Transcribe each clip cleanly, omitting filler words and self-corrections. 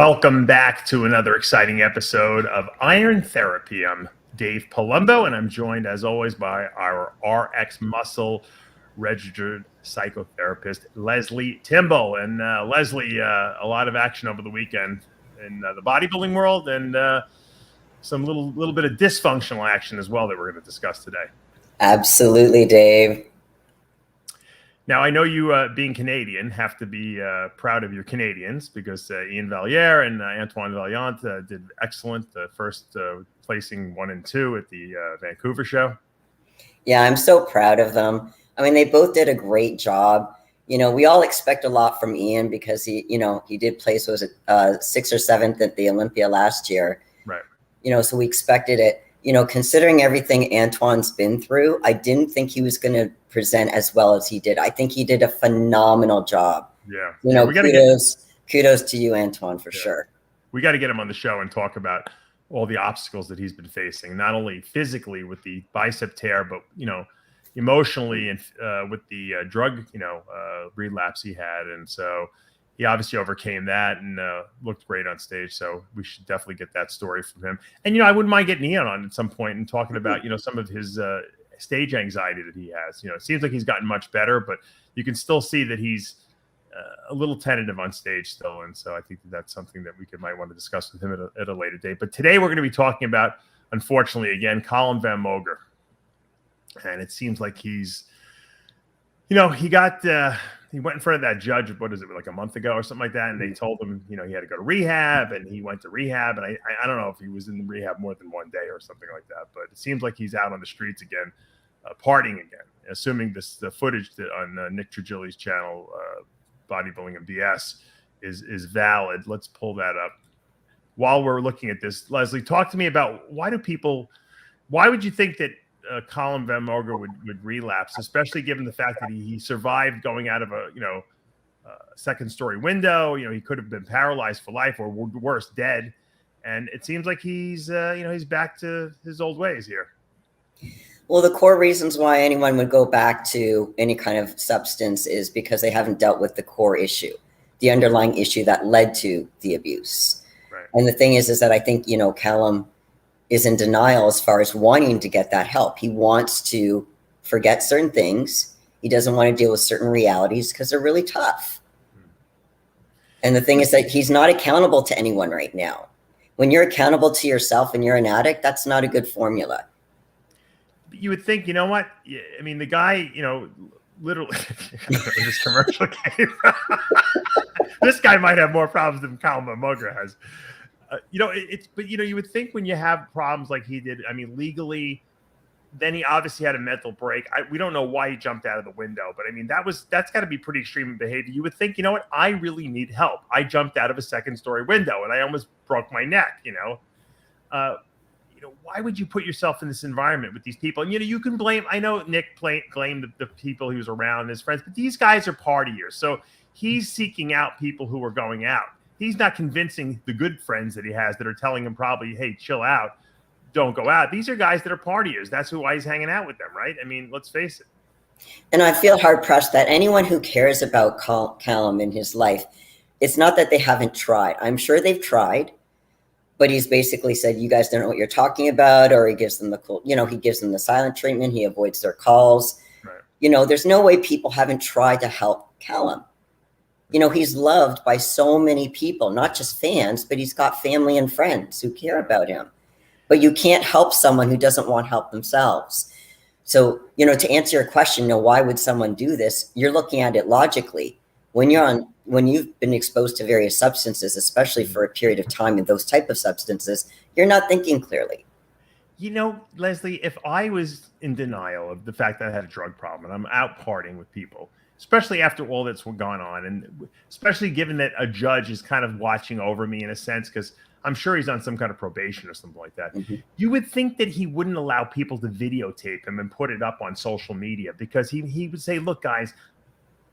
Welcome back to another exciting episode of Iron Therapy. I'm Dave Palumbo, and I'm joined, as always, by our RX Muscle registered psychotherapist, Lesley Timbol. And Lesley, a lot of action over the weekend in the bodybuilding world, and some little bit of dysfunctional action as well that we're going to discuss today. Absolutely, Dave. Now, I know you, being Canadian, have to be proud of your Canadians because Ian Valliere and Antoine Valiant did excellent, first placing 1 and 2 at the Vancouver show. Yeah, I'm so proud of them. I mean, they both did a great job. You know, we all expect a lot from Ian because he did place, was it 6th or 7th at the Olympia last year. Right. You know, so we expected it. You know, considering everything Antoine's been through, I didn't think he was going to present as well as he did. I think he did a phenomenal job. Yeah. You know, kudos to you, Antoine, for sure. We got to get him on the show and talk about all the obstacles that he's been facing, not only physically with the bicep tear, but, you know, emotionally and with the drug, relapse he had. And so he obviously overcame that and looked great on stage. So we should definitely get that story from him. And, I wouldn't mind getting Ian on at some point and talking about, some of his stage anxiety that he has. It seems like he's gotten much better, but you can still see that he's a little tentative on stage still. And so I think that's something that we might want to discuss with him at a later date. But today we're going to be talking about, unfortunately, again, Calum Von Moger. And it seems like he's, he went in front of that judge, what is it, like a month ago or something like that. And they told him, he had to go to rehab, and he went to rehab. And I don't know if he was in rehab more than one day or something like that, but it seems like he's out on the streets again, partying again, assuming the footage that on Nick Trigili's channel, Bodybuilding and BS is valid. Let's pull that up. While we're looking at this, Lesley, talk to me about why would you think that Calum Von Moger would relapse, especially given the fact that he survived going out of a second-story window. He could have been paralyzed for life, or worse, dead. And it seems like he's back to his old ways here. Well, the core reasons why anyone would go back to any kind of substance is because they haven't dealt with the core issue, the underlying issue that led to the abuse. Right. And the thing is that I think, Calum is in denial as far as wanting to get that help. He wants to forget certain things. He doesn't want to deal with certain realities because they're really tough. And the thing is that he's not accountable to anyone right now. When you're accountable to yourself and you're an addict, that's not a good formula. You would think, what? I mean, the guy, literally, this commercial came. This guy might have more problems than Calum Von Moger has. But you would think when you have problems like he did, I mean, legally, then he obviously had a mental break. We don't know why he jumped out of the window, but I mean, that's got to be pretty extreme behavior. You would think, I really need help. I jumped out of a second-story window and I almost broke my neck. Why would you put yourself in this environment with these people? And, you can blame, I know Nick blamed the people he was around, his friends, but these guys are partiers. So he's seeking out people who are going out. He's not convincing the good friends that he has that are telling him probably, hey, chill out, don't go out. These are guys that are partiers. That's why he's hanging out with them, right? I mean, let's face it. And I feel hard-pressed that anyone who cares about Calum in his life, it's not that they haven't tried. I'm sure they've tried, but he's basically said, you guys don't know what you're talking about, or he gives them he gives them the silent treatment. He avoids their calls. Right. There's no way people haven't tried to help Calum. He's loved by so many people, not just fans, but he's got family and friends who care about him. But you can't help someone who doesn't want help themselves. So, to answer your question, why would someone do this? You're looking at it logically. When you've been exposed to various substances, especially for a period of time in those type of substances, you're not thinking clearly. Lesley, if I was in denial of the fact that I had a drug problem and I'm out partying with people, especially after all that's gone on, and especially given that a judge is kind of watching over me in a sense, because I'm sure he's on some kind of probation or something like that. Mm-hmm. You would think that he wouldn't allow people to videotape him and put it up on social media, because he would say, look, guys,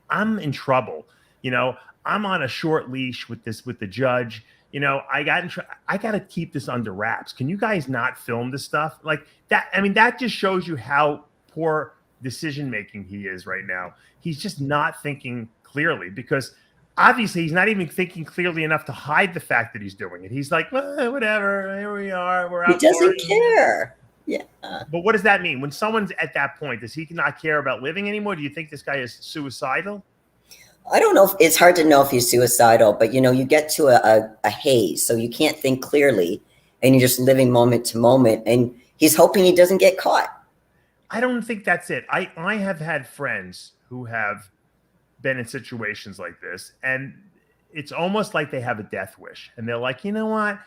I'm in trouble. I'm on a short leash with the judge. I got to keep this under wraps. Can you guys not film this stuff like that? I mean, that just shows you how poor decision-making he is right now. He's just not thinking clearly, because obviously he's not even thinking clearly enough to hide the fact that he's doing it. He's like, well, whatever, here we are, we're He out doesn't partying. care. Yeah. But what does that mean? When someone's at that point, does he not care about living anymore? Do you think this guy is suicidal? I don't know. It's hard to know if he's suicidal, but you get to a haze, so you can't think clearly, and you're just living moment to moment, and he's hoping he doesn't get caught. I don't think that's it. I have had friends who have been in situations like this, and it's almost like they have a death wish, and they're like, you know what?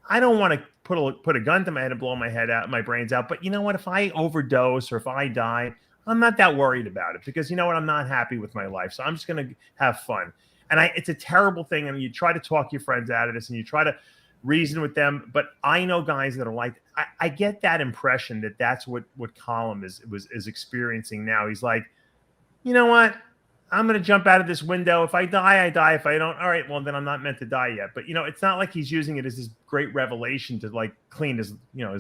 I don't want to put a gun to my head and blow my brains out, but you know what? If I overdose or if I die, I'm not that worried about it because you know what? I'm not happy with my life. So I'm just going to have fun. And it's a terrible thing. I mean, you try to talk your friends out of this and you try to reason with them. But I know guys that are like, I get that impression that that's what Calum is experiencing now. He's like, you know what? I'm going to jump out of this window. If I die, I die. If I don't, all right, well, then I'm not meant to die yet. But, it's not like he's using it as this great revelation to like clean his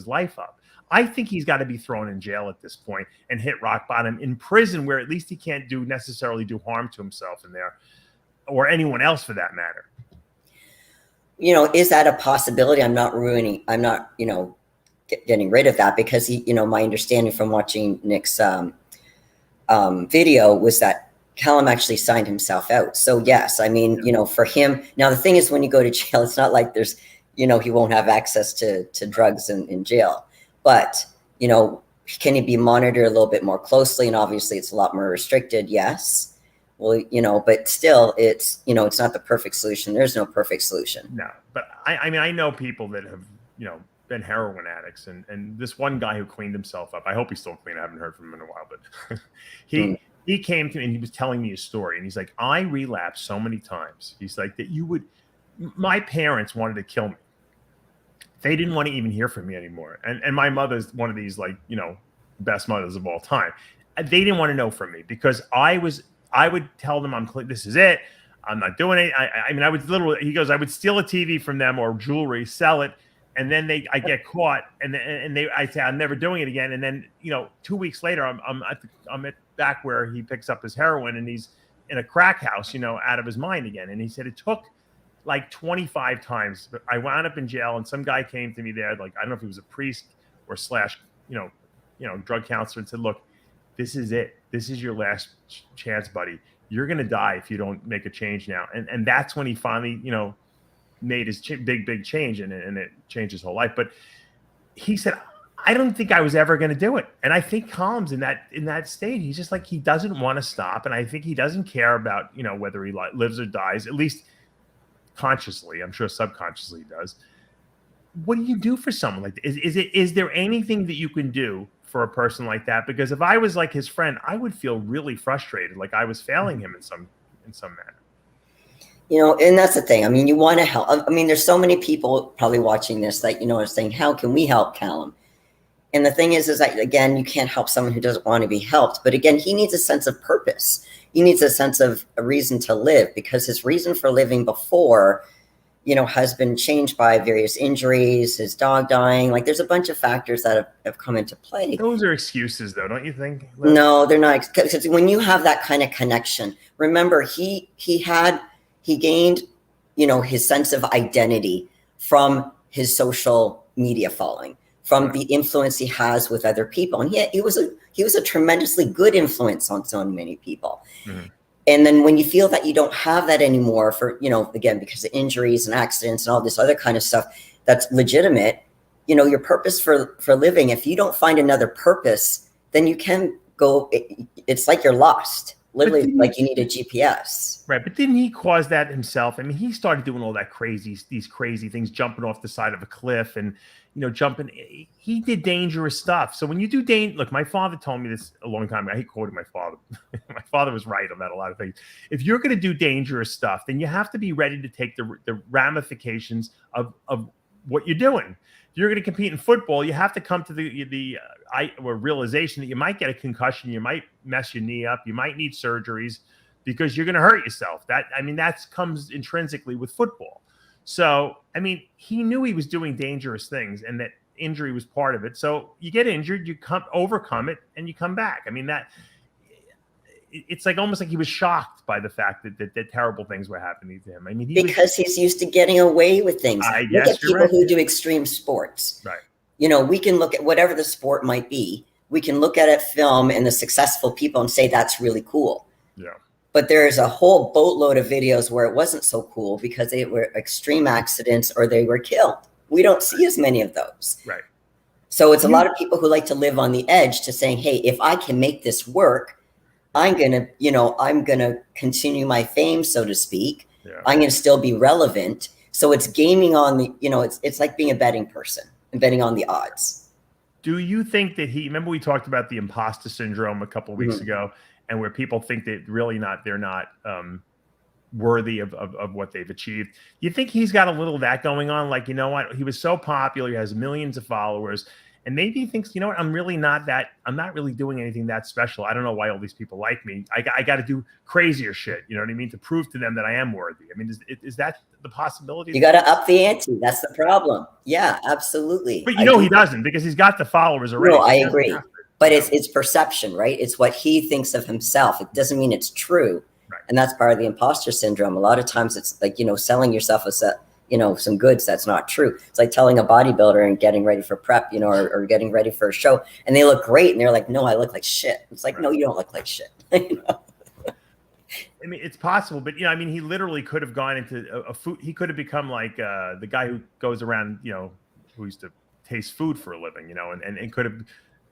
life up. I think he's got to be thrown in jail at this point and hit rock bottom in prison where at least he can't necessarily do harm to himself in there or anyone else for that matter. Is that a possibility? I'm not getting rid of that because my understanding from watching Nick's video was that Calum actually signed himself out. So yes, I mean, for him, now the thing is when you go to jail, it's not like there's, he won't have access to drugs in jail. But, can he be monitored a little bit more closely? And obviously it's a lot more restricted. Yes. Well, but still it's not the perfect solution. There's no perfect solution. No, but I mean, I know people that have, been heroin addicts and this one guy who cleaned himself up, I hope he's still clean. I haven't heard from him in a while, but he came to me and he was telling me a story and he's like, I relapsed so many times. He's like my parents wanted to kill me. They didn't want to even hear from me anymore. And my mother's one of these best mothers of all time. They didn't want to know from me because I would tell them this is it. I'm not doing it. I mean, he goes, I would steal a TV from them or jewelry, sell it. And then I get caught and I say, I'm never doing it again. And then, 2 weeks later, I'm at back where he picks up his heroin and he's in a crack house, out of his mind again. And he said, it took like 25 times, but I wound up in jail and some guy came to me there. Like, I don't know if he was a priest or / drug counselor and said, look, this is it. This is your last chance, buddy. You're going to die if you don't make a change now. And that's when he finally, made his big change and it changed his whole life. But he said, I don't think I was ever going to do it. And I think Calum's in that state. He's just like, he doesn't want to stop. And I think he doesn't care about, whether he lives or dies, at least consciously. I'm sure subconsciously he does. What do you do for someone like that? Is there anything that you can do for a person like that? Because if I was like his friend, I would feel really frustrated, like I was failing him in some manner. And that's the thing. I mean, you want to help. I mean, there's so many people probably watching this that, are saying, how can we help Calum? And the thing is that, again, you can't help someone who doesn't want to be helped. But again, he needs a sense of purpose. He needs a sense of a reason to live because his reason for living before, has been changed by various injuries, his dog dying. Like there's a bunch of factors that have come into play. Those are excuses though, don't you think? No, they're not. Because when you have that kind of connection, remember he gained, his sense of identity from his social media following, from the influence he has with other people. And he was a tremendously good influence on so many people. Mm-hmm. And then when you feel that you don't have that anymore for, again, because of injuries and accidents and all this other kind of stuff that's legitimate, your purpose for living, if you don't find another purpose, then you can go, it's like you're lost. Literally, like you need a GPS. Right. But didn't he cause that himself? I mean, he started doing all that these crazy things, jumping off the side of a cliff and, jumping. He did dangerous stuff. So when you do look, my father told me this a long time ago. He quoted my father. My father was right on that, a lot of things. If you're going to do dangerous stuff, then you have to be ready to take the ramifications of what you're doing. If you're going to compete in football, you have to come to the realization that you might get a concussion, you might mess your knee up, you might need surgeries because you're going to hurt yourself. That comes intrinsically with football. So, I mean, he knew he was doing dangerous things and that injury was part of it. So you get injured, you overcome it, and you come back. I mean, that it's like almost like he was shocked by the fact that terrible things were happening to him. I mean, because he's used to getting away with things. I Look guess at people who do extreme sports. Right. You know, we can look at whatever the sport might be. We can look at it, film, and the successful people and say that's really cool. Yeah. But there's a whole boatload of videos where it wasn't so cool because they were extreme accidents or they were killed. We don't see as many of those. Right. So it's a lot of people who like to live on the edge to saying, hey, if I can make this work, I'm going to continue my fame, so to speak. Yeah. I'm going to still be relevant. So it's gaming on the, it's like being a betting person and betting on the odds. Do you think that remember we talked about the imposter syndrome a couple of weeks ago, and where people think that they're not worthy of what they've achieved? You think he's got a little of that going on? Like, you know what? He was so popular. He has millions of followers. And maybe he thinks, you know what? I'm not really doing anything that special. I don't know why all these people like me. I got to do crazier shit. You know what I mean? To prove to them that I am worthy. I mean, is that the possibility? You got to up the ante. That's the problem. Yeah, absolutely. But he doesn't, because he's got the followers already. No, I agree. But it's perception, right? It's what he thinks of himself. It doesn't mean it's true. Right. And that's part of the imposter syndrome. A lot of times it's like, selling yourself as some goods that's not true. It's like telling a bodybuilder and getting ready for prep, or getting ready for a show, and they look great and they're like, no, I look like shit. It's like, no, you don't look like shit. I mean, it's possible, but he literally could have gone into a food. He could have become like the guy who goes around, who used to taste food for a living, and could have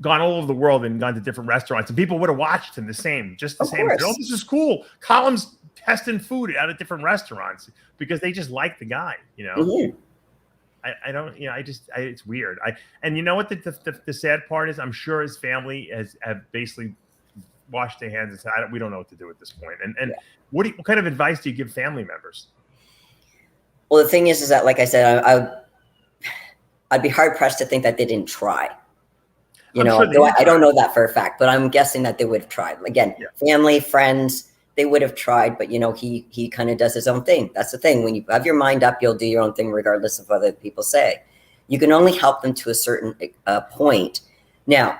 gone all over the world and gone to different restaurants, and people would have watched him just the same. Oh, this is cool. Callum's testing food out of different restaurants because they just like the guy, Mm-hmm. I don't, it's weird. And you know what the sad part is? I'm sure his family have basically washed their hands and said, we don't know what to do at this point. And what kind of advice do you give family members? Well, the thing is that, like I said, I'd be hard pressed to think that they didn't try. I don't know that for a fact, but I'm guessing that they would have tried. Again, family, friends, they would have tried, but he kind of does his own thing. That's the thing. When you have your mind up, you'll do your own thing regardless of what other people say. You can only help them to a certain point. Now,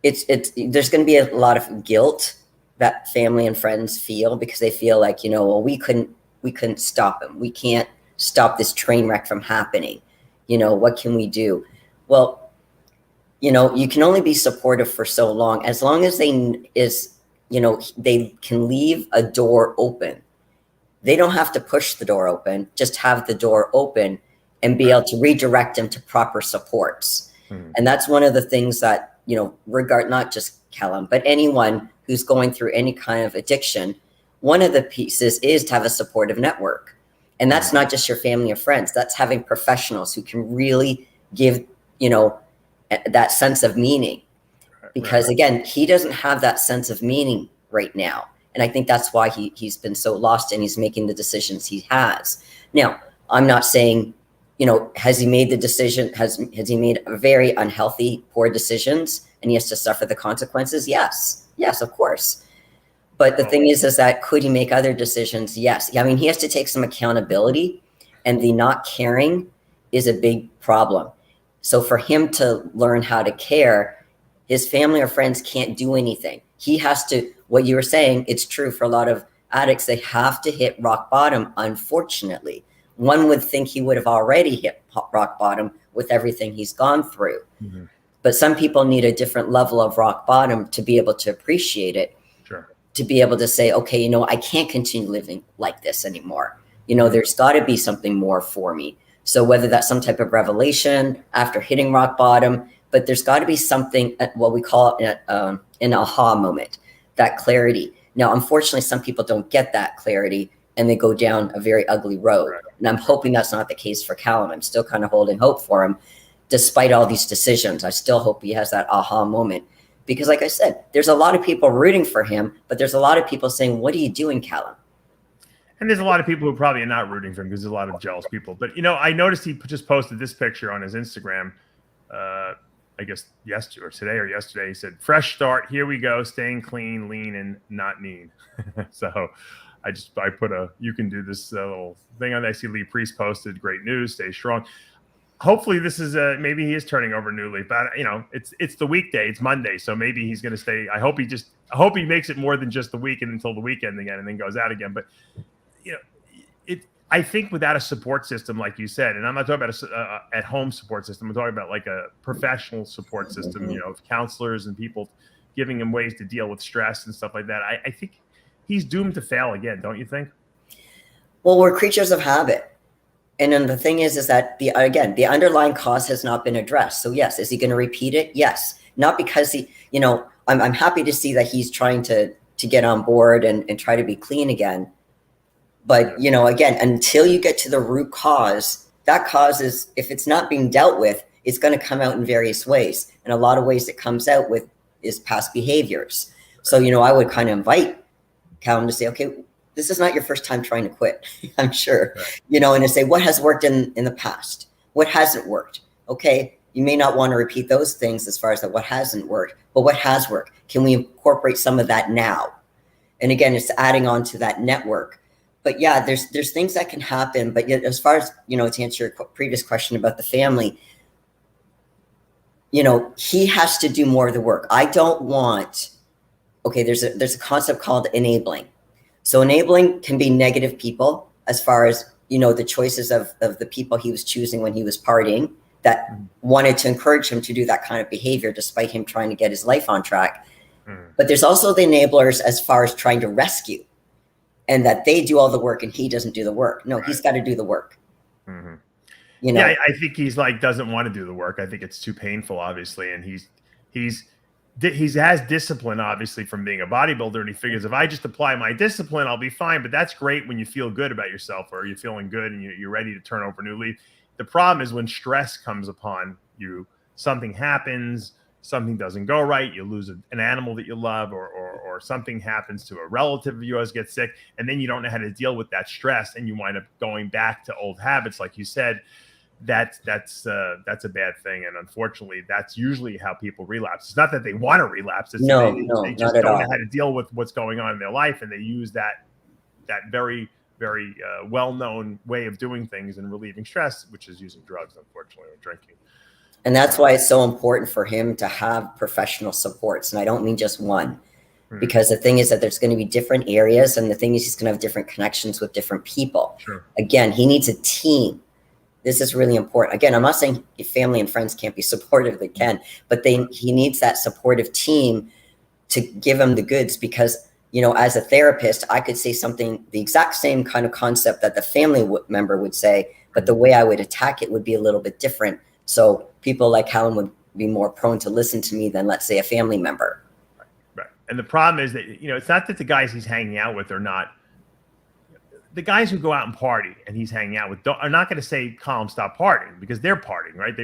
there's going to be a lot of guilt that family and friends feel because they feel like, we couldn't stop him. We can't stop this train wreck from happening. What can we do? Well, you can only be supportive for so long, as long as they can leave a door open. They don't have to push the door open, just have the door open and be able to redirect them to proper supports. Mm-hmm. And that's one of the things that, regard not just Calum, but anyone who's going through any kind of addiction, one of the pieces is to have a supportive network. And that's not just your family or friends. That's having professionals who can really give, that sense of meaning. Because again, he doesn't have that sense of meaning right now. And I think that's why he's been so lost and he's making the decisions he has. Now, I'm not saying, has he made the decision? Has he made very unhealthy, poor decisions and he has to suffer the consequences? Yes, of course. But the thing is that could he make other decisions? Yes. I mean, he has to take some accountability, and the not caring is a big problem. So for him to learn how to care, his family or friends can't do anything. He has to, what you were saying, it's true for a lot of addicts, they have to hit rock bottom, unfortunately. One would think he would have already hit rock bottom with everything he's gone through. Mm-hmm. But some people need a different level of rock bottom to be able to appreciate it. Sure. To be able to say, okay, I can't continue living like this anymore. There's got to be something more for me. So whether that's some type of revelation after hitting rock bottom, but there's got to be something, what we call an aha moment, that clarity. Now, unfortunately, some people don't get that clarity and they go down a very ugly road. Right. And I'm hoping that's not the case for Calum. I'm still kind of holding hope for him. Despite all these decisions, I still hope he has that aha moment. Because like I said, there's a lot of people rooting for him, but there's a lot of people saying, what are you doing, Calum? And there's a lot of people who probably are not rooting for him because there's a lot of jealous people. But, I noticed he just posted this picture on his Instagram, I guess yesterday. He said, fresh start. Here we go. Staying clean, lean, and not mean. So I put you can do this little thing on there. I see Lee Priest posted, great news, stay strong. hopefully this is maybe he is turning over a new leaf, but you know, it's the weekday, it's Monday, so maybe he's going to stay. I hope he makes it more than just the weekend until the weekend again, and then goes out again. But you know, I think without a support system, like you said, and I'm not talking about a at-home support system. I'm talking about like a professional support system, you know, of counselors and people giving him ways to deal with stress and stuff like that. I think he's doomed to fail again, don't you think? Well, we're creatures of habit. And then the thing is that the underlying cause has not been addressed. So yes, is he going to repeat it? Yes. Not because he, you know, I'm happy to see that he's trying to get on board and try to be clean again. But, you know, again, until you get to the root cause, that cause is, if it's not being dealt with, it's going to come out in various ways. And a lot of ways it comes out with is past behaviors. So, you know, I would kind of invite Calum to say, okay, this is not your first time trying to quit, I'm sure, right. You know, and to say what has worked in the past, what hasn't worked. Okay, you may not want to repeat those things as far as that what hasn't worked, but what has worked? Can we incorporate some of that now? And again, it's adding on to that network. But yeah, there's things that can happen. But yet, as far as, you know, to answer your previous question about the family, you know, he has to do more of the work. I don't want, okay, there's a concept called enabling. So enabling can be negative people as far as, you know, the choices of the people he was choosing when he was partying that wanted to encourage him to do that kind of behavior despite him trying to get his life on track. But there's also the enablers as far as trying to rescue and that they do all the work and he doesn't do the work. No, right. He's got to do the work. Mm-hmm. You know? Yeah, I think he's like, doesn't want to do the work. I think it's too painful, obviously. And he has discipline, obviously, from being a bodybuilder, and he figures if I just apply my discipline, I'll be fine. But that's great when you feel good about yourself or you're feeling good and you're ready to turn over a new leaf. The problem is when stress comes upon you, something happens, something doesn't go right, you lose an animal that you love, or something happens to a relative of yours gets sick, and then you don't know how to deal with that stress, and you wind up going back to old habits, like you said. That's a bad thing, and unfortunately, that's usually how people relapse. It's not that they want to relapse; it's they just don't know how to deal with what's going on in their life, and they use that very, very well-known way of doing things and relieving stress, which is using drugs, unfortunately, or drinking. And that's why it's so important for him to have professional supports, and I don't mean just one, because the thing is that there's going to be different areas, and the thing is he's going to have different connections with different people. Sure. Again, he needs a team. This is really important. Again, I'm not saying family and friends can't be supportive, they can, but he needs that supportive team to give him the goods, because, you know, as a therapist, I could say something, the exact same kind of concept that the family member would say, but the way I would attack it would be a little bit different. So people like Calum would be more prone to listen to me than, let's say, a family member. Right. And the problem is that, you know, it's not that the guys he's hanging out with are not, the guys who go out and party and he's hanging out with are not going to say, Calum, stop partying, because they're partying, right?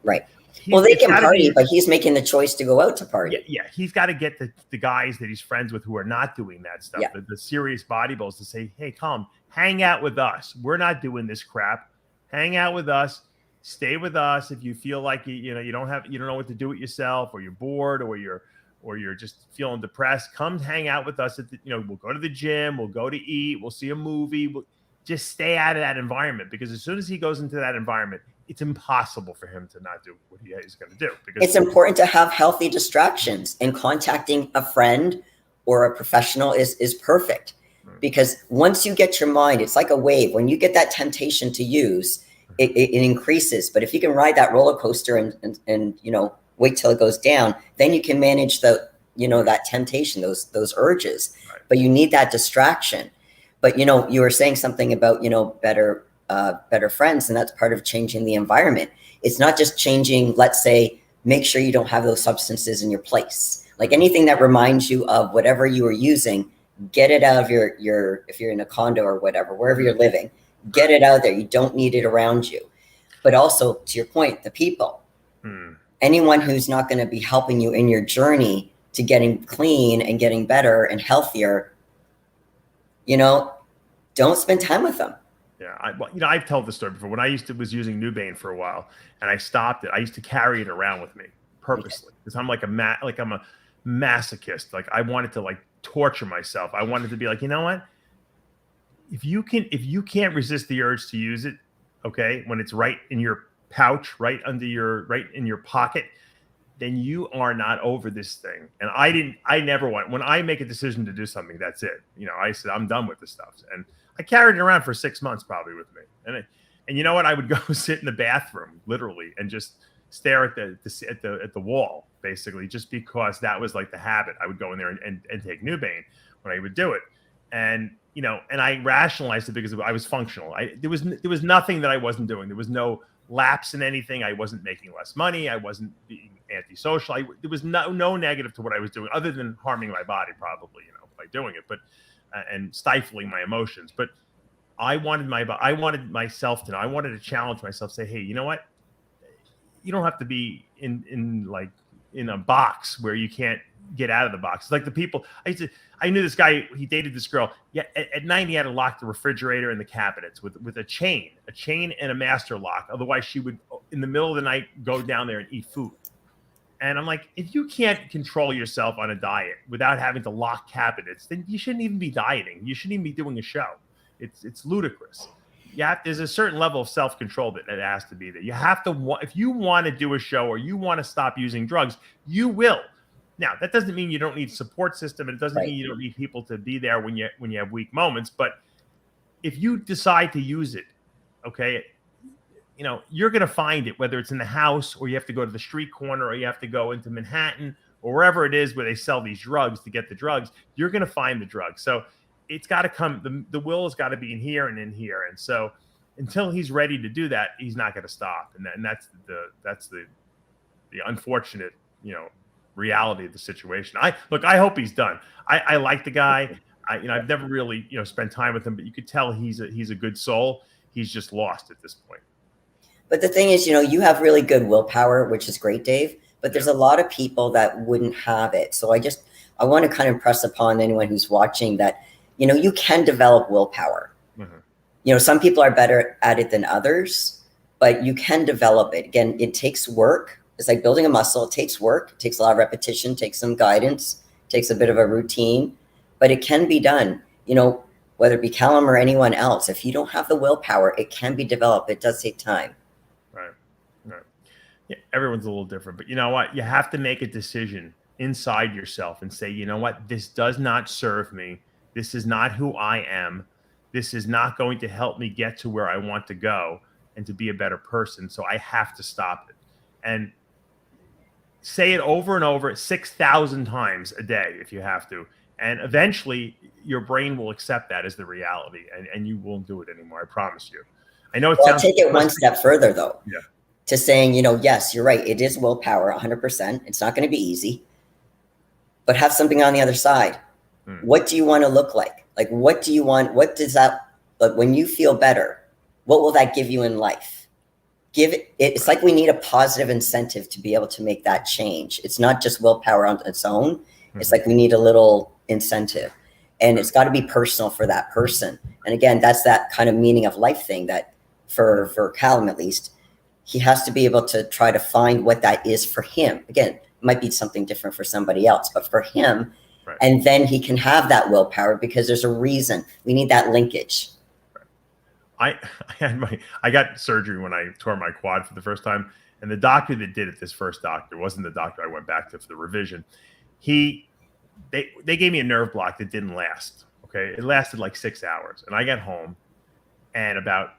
Right. Well, they can party, but he's making the choice to go out to party. Yeah. He's got to get the guys that he's friends with who are not doing that stuff, the serious bodybuilders, to say, hey, Calum, hang out with us. We're not doing this crap. Hang out with us. Stay with us. If you feel like you don't know what to do with yourself, or you're bored, or you're just feeling depressed, come hang out with us. We'll go to the gym, we'll go to eat, we'll see a movie. We'll just stay out of that environment, because as soon as he goes into that environment, it's impossible for him to not do what he is going to do. Because it's important to have healthy distractions, and contacting a friend or a professional is perfect, because once you get your mind, it's like a wave. When you get that temptation to use, it increases. But if you can ride that roller coaster and wait till it goes down, then you can manage that temptation, those urges. Right. But you need that distraction. But you were saying something about better friends, and that's part of changing the environment. It's not just changing, let's say, make sure you don't have those substances in your place. Like anything that reminds you of whatever you were using, get it out of your if you're in a condo or whatever, wherever you're living, get it out there. You don't need it around you. But also, to your point, the people. Anyone who's not going to be helping you in your journey to getting clean and getting better and healthier, don't spend time with them. Yeah, I've told this story before. When I was using Nubane for a while, and I stopped it, I used to carry it around with me purposely, because I'm I'm a masochist. Like, I wanted to torture myself. I wanted to be like, you know what? If you can't resist the urge to use it, okay, when it's right in your pouch, right in your pocket, then you are not over this thing. And I never want, when I make a decision to do something, that's it. I said, I'm done with this stuff. And I carried it around for 6 months probably with me. And you know what? I would go sit in the bathroom literally and just stare at the wall, basically, just because that was like the habit. I would go in there and take Nubain when I would do it. And, and I rationalized it because I was functional. There was nothing that I wasn't doing. There was no lapse in anything. I wasn't making less money. I wasn't being antisocial. There was no negative to what I was doing other than harming my body probably, by doing it, but, and stifling my emotions. But I wanted myself to know, I wanted to challenge myself, say, hey, you know what? You don't have to be in a box where you can't get out of the box. It's like the people I knew this guy, he dated this girl. Yeah. At night he had to lock the refrigerator and the cabinets with a chain and a master lock. Otherwise she would, in the middle of the night, go down there and eat food. And I'm like, if you can't control yourself on a diet without having to lock cabinets, then you shouldn't even be dieting. You shouldn't even be doing a show. It's ludicrous. There's a certain level of self-control that has to be there. You have to, if you want to do a show or you want to stop using drugs, you will. Now, that doesn't mean you don't need support system, and it doesn't mean you don't need people to be there when you have weak moments. But if you decide to use it, okay, you're going to find it, whether it's in the house or you have to go to the street corner or you have to go into Manhattan or wherever it is where they sell these drugs to get the drugs. You're going to find the drugs. So it's got to come. The will has got to be in here and in here. And so until he's ready to do that, he's not going to stop. And that's the unfortunate, reality of the situation. I hope he's done. I like the guy. I've never really, spent time with him, but you could tell he's a good soul. He's just lost at this point. But the thing is, you have really good willpower, which is great, Dave, but there's a lot of people that wouldn't have it. So I want to kind of impress upon anyone who's watching that, you can develop willpower. Mm-hmm. Some people are better at it than others, but you can develop it. Again, it takes work. It's like building a muscle. It takes work. It takes a lot of repetition, takes some guidance, takes a bit of a routine, but it can be done. Whether it be Calum or anyone else, if you don't have the willpower, it can be developed. It does take time. Right. Yeah, everyone's a little different, but you know what? You have to make a decision inside yourself and say, you know what? This does not serve me. This is not who I am. This is not going to help me get to where I want to go and to be a better person. So I have to stop it. And say it over and over 6,000 times a day if you have to. And eventually your brain will accept that as the reality and you won't do it anymore. I promise you. I know I'll take it one step further though. Yeah. To saying, yes, you're right. It is willpower 100%. It's not going to be easy, but have something on the other side. What do you want to look like? Like, what do you want? What does that, like, when you feel better, what will that give you in life? It's like we need a positive incentive to be able to make that change. It's not just willpower on its own. Mm-hmm. It's like we need a little incentive, and it's got to be personal for that person. And again, that's that kind of meaning of life thing that for Calum, at least, he has to be able to try to find what that is for him. Again, it might be something different for somebody else, but for him, right. And then he can have that willpower because there's a reason. We need that linkage. I got surgery when I tore my quad for the first time, and the doctor that did it, this first doctor, wasn't the doctor I went back to for the revision. They gave me a nerve block that didn't last. Okay, it lasted like 6 hours, and I got home, and about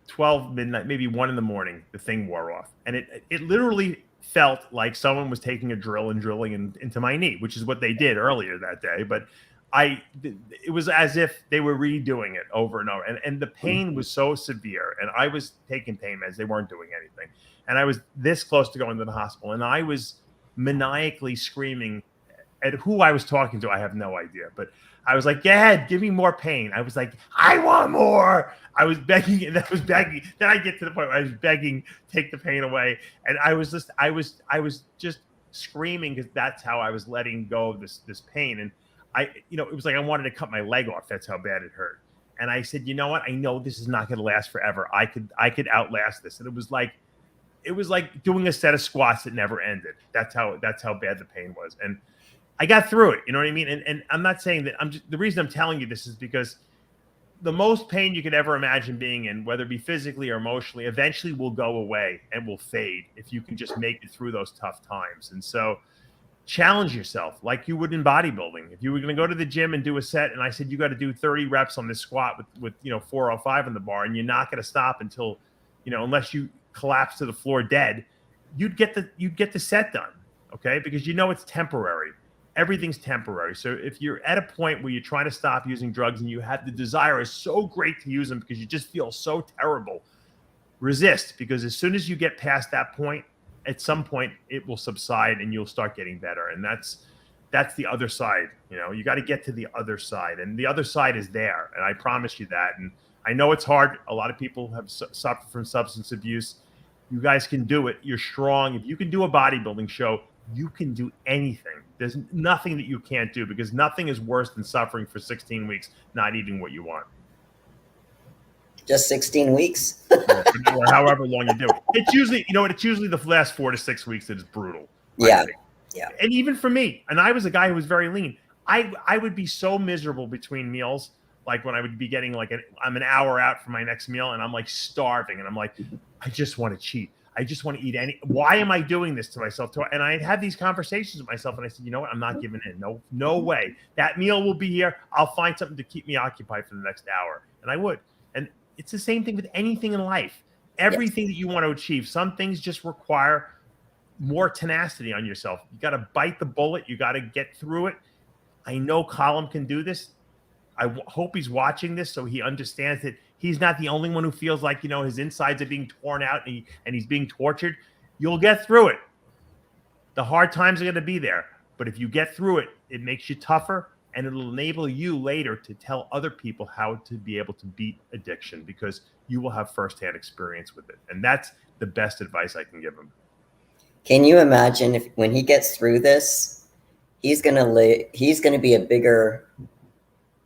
12 midnight, maybe 1 in the morning, the thing wore off, and it literally felt like someone was taking a drill and drilling into my knee, which is what they did earlier that day, but. It was as if they were redoing it over and over. And the pain was so severe. And I was taking pain meds. They weren't doing anything. And I was this close to going to the hospital. And I was maniacally screaming at who I was talking to. I have no idea. But I was like, yeah, give me more pain. I was like, I want more. I was begging and I was begging. Then I get to the point where I was begging, take the pain away. And I was just screaming because that's how I was letting go of this pain. And it was like I wanted to cut my leg off. That's how bad it hurt. And I said, you know what? I know this is not going to last forever. I could outlast this. And it was like doing a set of squats that never ended. That's how bad the pain was. And I got through it. You know what I mean? And I'm not saying that the reason I'm telling you this is because the most pain you could ever imagine being in, whether it be physically or emotionally, eventually will go away and will fade if you can just make it through those tough times. And so challenge yourself like you would in bodybuilding. If you were going to go to the gym and do a set, and I said, you got to do 30 reps on this squat with 405 on the bar, and you're not going to stop until, unless you collapse to the floor dead, you'd get the set done. Okay. Because it's temporary. Everything's temporary. So if you're at a point where you're trying to stop using drugs and you have the desire is so great to use them because you just feel so terrible, resist, because as soon as you get past that point, at some point it will subside and you'll start getting better. And that's the other side. You got to get to the other side, and the other side is there. And I promise you that. And I know it's hard. A lot of people have suffered from substance abuse. You guys can do it. You're strong. If you can do a bodybuilding show, you can do anything. There's nothing that you can't do, because nothing is worse than suffering for 16 weeks, not eating what you want. Just 16 weeks? Or however long you do it. It's usually, it's usually the last 4 to 6 weeks that is brutal. Yeah. Yeah. And even for me, and I was a guy who was very lean, I would be so miserable between meals. Like when I would be getting I'm an hour out for my next meal and I'm like starving and I'm like, I just want to cheat. I just want to eat why am I doing this to myself? And I'd have these conversations with myself and I said, you know what? I'm not giving in. No way. That meal will be here. I'll find something to keep me occupied for the next hour. And I would. And it's the same thing with anything in life. Everything that you want to achieve, some things just require more tenacity on yourself. You got to bite the bullet. You got to get through it. I know Callum can do this. I hope he's watching this so he understands that he's not the only one who feels like, his insides are being torn out and he's being tortured. You'll get through it. The hard times are going to be there. But if you get through it, it makes you tougher, and it'll enable you later to tell other people how to be able to beat addiction, because you will have firsthand experience with it. And that's the best advice I can give him. Can you imagine if when he gets through this, he's going to be a bigger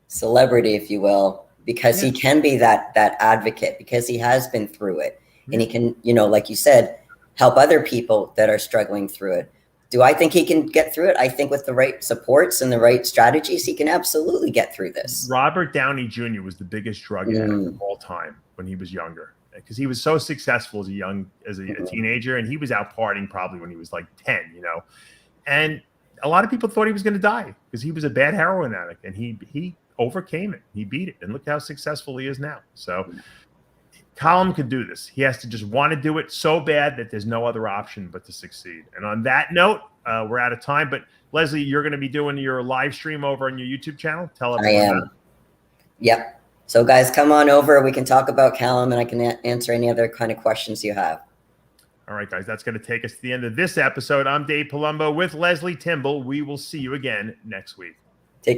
celebrity, if you will, because he can be that advocate, because he has been through it, and he can, like you said, help other people that are struggling through it. Do I think he can get through it? I think with the right supports and the right strategies, he can absolutely get through this. Robert Downey Jr. was the biggest drug addict of all time when he was younger, because he was so successful as a teenager, and he was out partying probably when he was like 10, and a lot of people thought he was going to die because he was a bad heroin addict, and he overcame it. He beat it, and look how successful he is now. So Callum could do this. He has to just want to do it so bad that there's no other option but to succeed. And on that note, we're out of time. But Lesley, you're going to be doing your live stream over on your YouTube channel. Tell everyone. I am. Yep. So guys, come on over. We can talk about Callum, and I can answer any other kind of questions you have. All right, guys, that's going to take us to the end of this episode. I'm Dave Palumbo with Lesley Timbol. We will see you again next week.